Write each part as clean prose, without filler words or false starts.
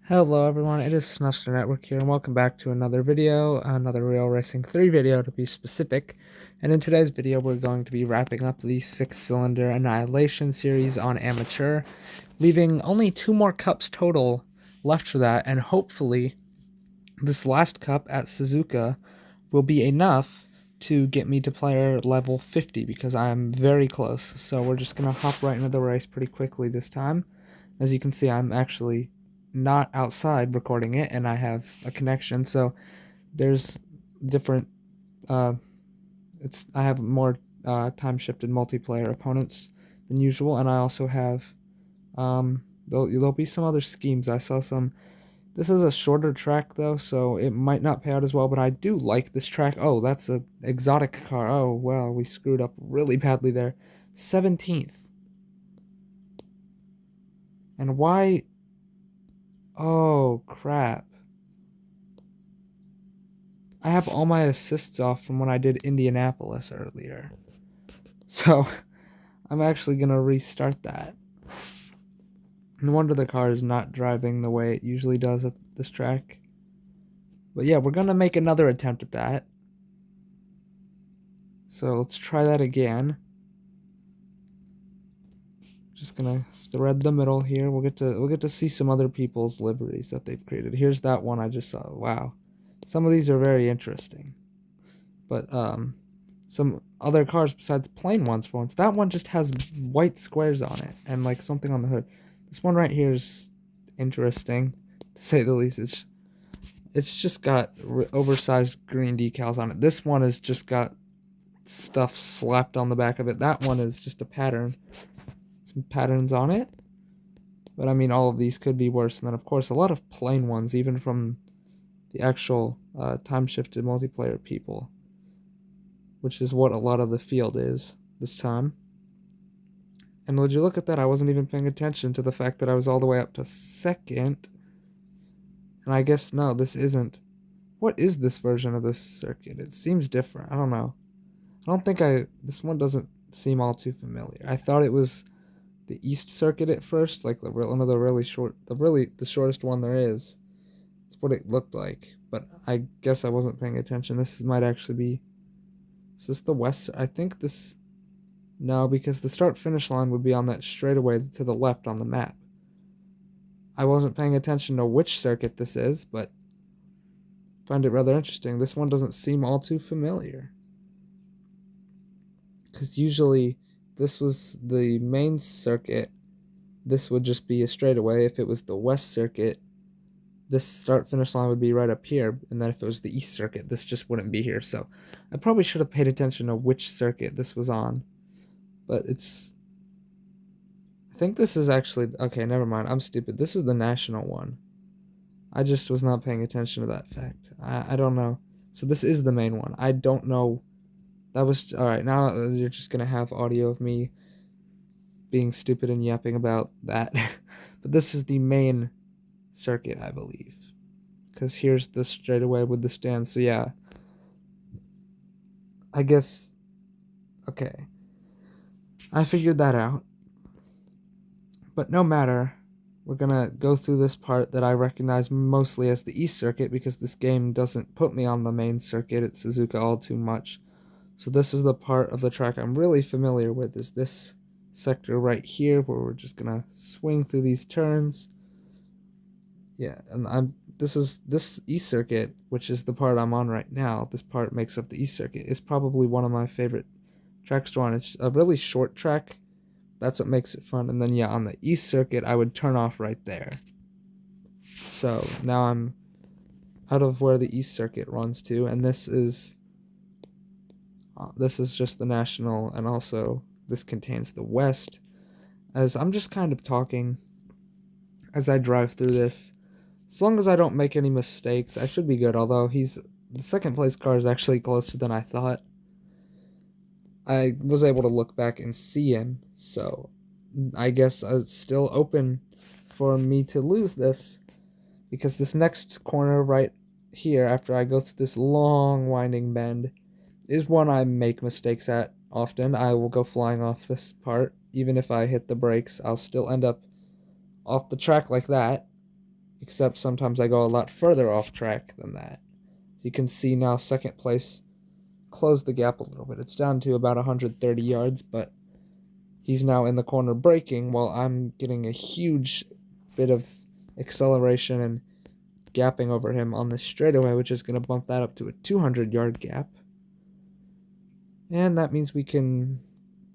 Hello everyone, it is Snuster Network here, and welcome back to another video, another Real Racing 3 video to be specific. And in today's video, we're going to be wrapping up the 6-cylinder Annihilation series on Amateur, leaving only 2 more cups total left for that, and hopefully this last cup at Suzuka will be enough to get me to player level 50, because I am very close. So we're just going to hop right into the race pretty quickly this time. As you can see, I'm actually not outside recording it, and I have a connection, so there's different I have more time shifted multiplayer opponents than usual, and I also have there'll be some other schemes. I saw some. This is a shorter track though, so it might not pay out as well, but I do like this track. Oh, that's a exotic car. Oh well, we screwed up really badly there. 17th. And why? Oh, crap. I have all my assists off from when I did Indianapolis earlier. So, I'm actually going to restart that. No wonder the car is not driving the way it usually does at this track. But yeah, we're going to make another attempt at that. So, let's try that again. Just going to thread the middle here. We'll get to see some other people's liveries that they've created. Here's that one I just saw. Wow. Some of these are very interesting. But some other cars besides plain ones for once. That one just has white squares on it and like something on the hood. This one right here is interesting, to say the least. It's just got oversized green decals on it. This one has just got stuff slapped on the back of it. That one is just a pattern. Some patterns on it. But I mean, all of these could be worse. And then, of course, a lot of plain ones, even from the actual time-shifted multiplayer people, which is what a lot of the field is this time. And would you look at that, I wasn't even paying attention to the fact that I was all the way up to second. And I guess, no, this isn't. What is this version of this circuit? It seems different. I don't know. I don't think this one doesn't seem all too familiar. I thought it was the East Circuit at first, like one of the really short, the shortest one there is. That's what it looked like. But I guess I wasn't paying attention. This might actually be. Is this the West? I think this. No, because the start-finish line would be on that straightaway to the left on the map. I wasn't paying attention to which circuit this is, but find it rather interesting. This one doesn't seem all too familiar. Because usually, this was the main circuit. This would just be a straightaway. If it was the West Circuit, this start-finish line would be right up here, and then if it was the East Circuit, this just wouldn't be here. So I probably should have paid attention to which circuit this was on. But I think this is actually, okay, never mind, I'm stupid. This is the national one. I just was not paying attention to that fact. I don't know. So this is the main one. I don't know. That was, alright, now you're just going to have audio of me being stupid and yapping about that. But this is the main circuit, I believe. Because here's the straightaway with the stand, so yeah. I guess, okay. I figured that out. But no matter, we're going to go through this part that I recognize mostly as the East Circuit, because this game doesn't put me on the main circuit at Suzuka all too much. So this is the part of the track I'm really familiar with, is this sector right here, where we're just going to swing through these turns. Yeah, and this East Circuit, which is the part I'm on right now, this part makes up the East Circuit, is probably one of my favorite tracks to run. It's a really short track. That's what makes it fun. And then, yeah, on the East Circuit, I would turn off right there. So now I'm out of where the East Circuit runs to, and this is just the national, and also this contains the West. As I'm just kind of talking as I drive through this. As long as I don't make any mistakes, I should be good. Although the second place car is actually closer than I thought. I was able to look back and see him, so I guess it's still open for me to lose this, because this next corner right here, after I go through this long winding bend, is one I make mistakes at often. I will go flying off this part. Even if I hit the brakes, I'll still end up off the track like that. except sometimes I go a lot further off track than that. You can see now second place closed the gap a little bit. It's down to about 130 yards, but he's now in the corner braking while I'm getting a huge bit of acceleration and gapping over him on the straightaway, which is going to bump that up to a 200-yard gap. And that means we can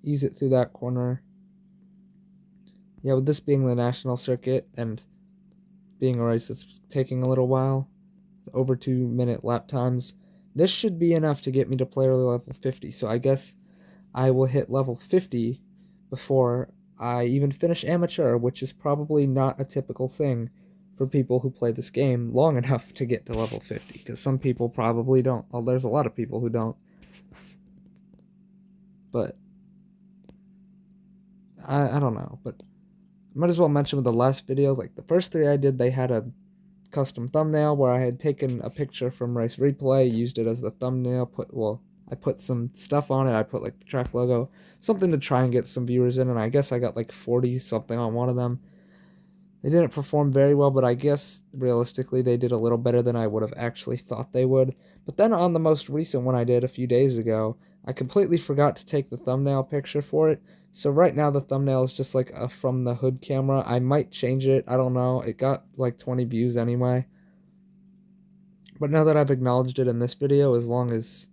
ease it through that corner. Yeah, with this being the national circuit and being a race that's taking a little while, over 2-minute lap times, this should be enough to get me to player level 50. So I guess I will hit level 50 before I even finish amateur, which is probably not a typical thing for people who play this game long enough to get to level 50, because some people probably don't. Well, there's a lot of people who don't. But I don't know. But I might as well mention with the last video, like the first 3 I did, they had a custom thumbnail where I had taken a picture from Race Replay, used it as the thumbnail, I put some stuff on it, I put like the track logo, something to try and get some viewers in, and I guess I got like 40 something on one of them. They didn't perform very well, but I guess realistically they did a little better than I would have actually thought they would. But then on the most recent one I did a few days ago, I completely forgot to take the thumbnail picture for it. So right now the thumbnail is just like a from the hood camera. I might change it, I don't know. It got like 20 views anyway. But now that I've acknowledged it in this video, as long as,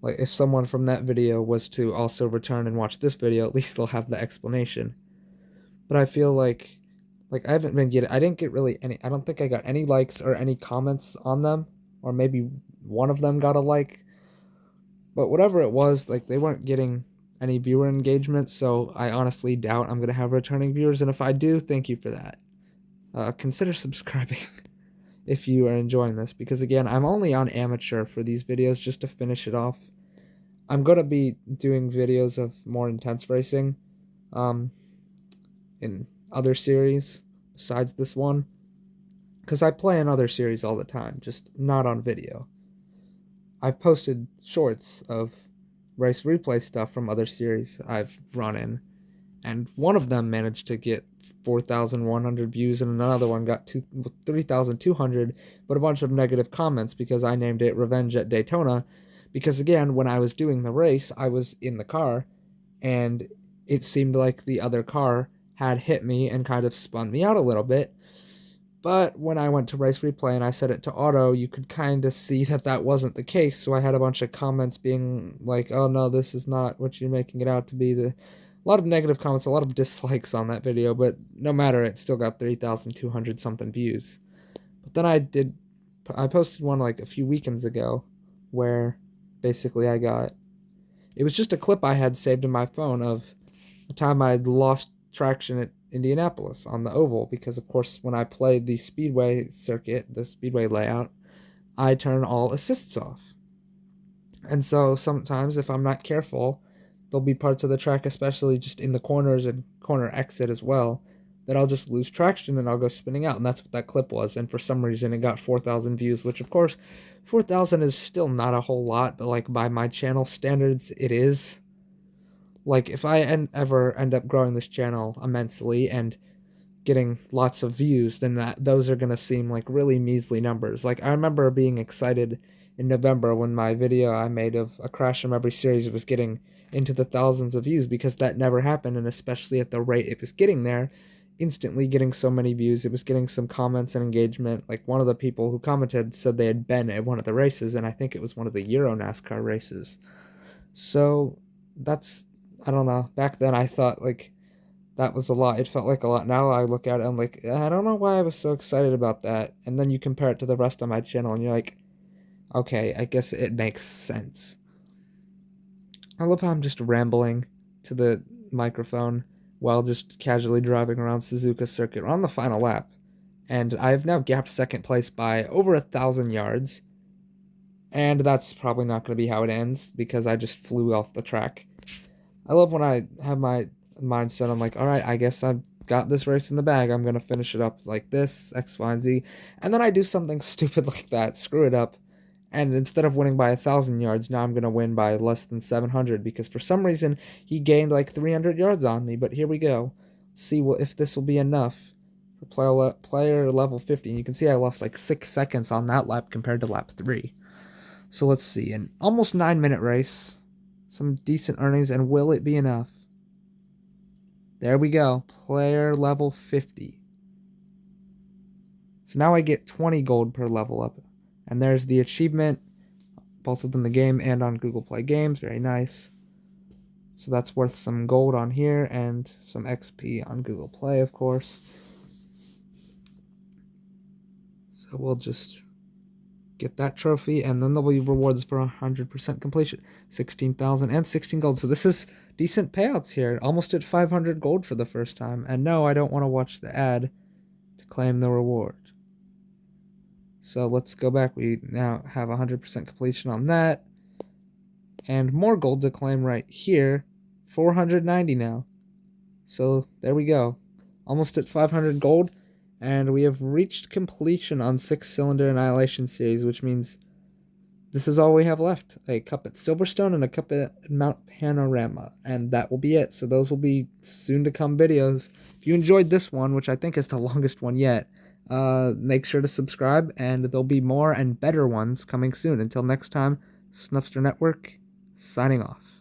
like, if someone from that video was to also return and watch this video, at least they'll have the explanation. But I feel like I haven't been getting, I didn't get really any, I don't think I got any likes or any comments on them, or maybe one of them got a like, but whatever it was, like, they weren't getting any viewer engagement, so I honestly doubt I'm going to have returning viewers, and if I do, thank you for that. Consider subscribing if you are enjoying this, because again, I'm only on amateur for these videos just to finish it off. I'm going to be doing videos of more intense racing, in other series besides this one, because I play in other series all the time, just not on video. I've posted shorts of Race Replay stuff from other series I've run in, and one of them managed to get 4,100 views, and another one got 3,200, but a bunch of negative comments because I named it Revenge at Daytona, because again, when I was doing the race, I was in the car, and it seemed like the other car had hit me and kind of spun me out a little bit. But when I went to Race Replay and I set it to auto, you could kind of see that that wasn't the case. So I had a bunch of comments being like, oh no, this is not what you're making it out to be. A lot of negative comments, a lot of dislikes on that video, but no matter, it still got 3,200 something views. But then I posted one like a few weekends ago where basically it was just a clip I had saved in my phone of the time I'd lost traction at Indianapolis on the oval, because of course when I played the speedway circuit, the speedway layout, I turn all assists off. And so sometimes if I'm not careful, there'll be parts of the track, especially just in the corners and corner exit as well, that I'll just lose traction and I'll go spinning out, and that's what that clip was. And for some reason it got 4,000 views, which of course 4,000 is still not a whole lot, but like by my channel standards it is. Like, if I ever end up growing this channel immensely and getting lots of views, then those are going to seem like really measly numbers. Like, I remember being excited in November when my video I made of a crash from every series was getting into the thousands of views, because that never happened, and especially at the rate it was getting there, instantly getting so many views, it was getting some comments and engagement. Like, one of the people who commented said they had been at one of the races, and I think it was one of the Euro NASCAR races. So, that's, I don't know, back then I thought, like, that was a lot. It felt like a lot. Now I look at it, I'm like, I don't know why I was so excited about that. And then you compare it to the rest of my channel, and you're like, okay, I guess it makes sense. I love how I'm just rambling to the microphone while just casually driving around Suzuka circuit. We're on the final lap, and I've now gapped second place by over 1,000 yards. And that's probably not going to be how it ends, because I just flew off the track. I love when I have my mindset, I'm like, alright, I guess I've got this race in the bag, I'm going to finish it up like this, X, Y, and Z, and then I do something stupid like that, screw it up, and instead of winning by 1,000 yards, now I'm going to win by less than 700, because for some reason, he gained like 300 yards on me, but here we go. Let's see if this will be enough player level 50. And you can see I lost like 6 seconds on that lap compared to lap 3. So let's see, an almost 9-minute race, some decent earnings, and will it be enough? There we go, player level 50. So now I get 20 gold per level up. And there's the achievement, both within the game and on Google Play Games, very nice. So that's worth some gold on here and some XP on Google Play, of course. So we'll just get that trophy, and then there'll be rewards for 100% completion. 16,000 and 16 gold. So this is decent payouts here. Almost at 500 gold for the first time. And no, I don't want to watch the ad to claim the reward. So let's go back. We now have 100% completion on that. And more gold to claim right here. 490 now. So there we go. Almost at 500 gold. And we have reached completion on 6-cylinder Annihilation Series, which means this is all we have left. A cup at Silverstone and a cup at Mount Panorama. And that will be it. So those will be soon to come videos. If you enjoyed this one, which I think is the longest one yet, make sure to subscribe, and there'll be more and better ones coming soon. Until next time, Snuffster Network, signing off.